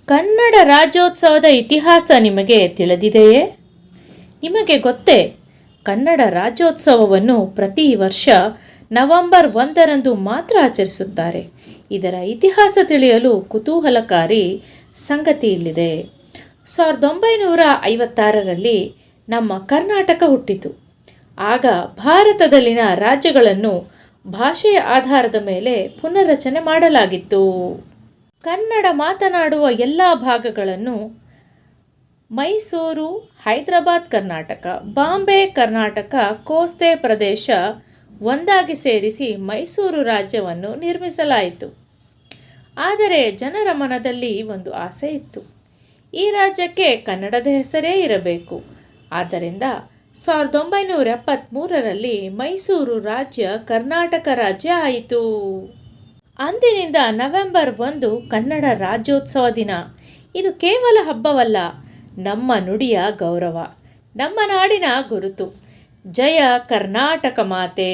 ಕನ್ನಡ ರಾಜ್ಯೋತ್ಸವದ ಇತಿಹಾಸ ನಿಮಗೆ ತಿಳಿದಿದೆಯೇ? ನಿಮಗೆ ಗೊತ್ತೇ? ಕನ್ನಡ ರಾಜ್ಯೋತ್ಸವವನ್ನು ಪ್ರತಿ ವರ್ಷ ನವೆಂಬರ್ 1ರಂದು ಮಾತ್ರ ಆಚರಿಸುತ್ತಾರೆ. ಇದರ ಇತಿಹಾಸ ತಿಳಿಯಲು ಕುತೂಹಲಕಾರಿ ಸಂಗತಿ ಇಲ್ಲಿದೆ. 1956ರಲ್ಲಿ ನಮ್ಮ ಕರ್ನಾಟಕ ಹುಟ್ಟಿತು. ಆಗ ಭಾರತದಲ್ಲಿನ ರಾಜ್ಯಗಳನ್ನು ಭಾಷೆಯ ಆಧಾರದ ಮೇಲೆ ಪುನರ್ರಚನೆ ಮಾಡಲಾಗಿತ್ತು. ಕನ್ನಡ ಮಾತನಾಡುವ ಎಲ್ಲ ಭಾಗಗಳನ್ನು ಮೈಸೂರು, ಹೈದರಾಬಾದ್ ಕರ್ನಾಟಕ, ಬಾಂಬೆ ಕರ್ನಾಟಕ, ಕೋಸ್ತೆ ಪ್ರದೇಶ ಒಂದಾಗಿ ಸೇರಿಸಿ ಮೈಸೂರು ರಾಜ್ಯವನ್ನು ನಿರ್ಮಿಸಲಾಯಿತು. ಆದರೆ ಜನರ ಮನದಲ್ಲಿ ಒಂದು ಆಸೆ ಇತ್ತು. ಈ ರಾಜ್ಯಕ್ಕೆ ಕನ್ನಡದ ಹೆಸರೇ ಇರಬೇಕು. ಆದ್ದರಿಂದ 1973ರಲ್ಲಿ ಮೈಸೂರು ರಾಜ್ಯ ಕರ್ನಾಟಕ ರಾಜ್ಯ ಆಯಿತು. ಅಂದಿನಿಂದ ನವೆಂಬರ್ 1 ಕನ್ನಡ ರಾಜ್ಯೋತ್ಸವ ದಿನ. ಇದು ಕೇವಲ ಹಬ್ಬವಲ್ಲ, ನಮ್ಮ ನುಡಿಯ ಗೌರವ, ನಮ್ಮ ನಾಡಿನ ಗುರುತು. ಜಯ ಕರ್ನಾಟಕ ಮಾತೆ.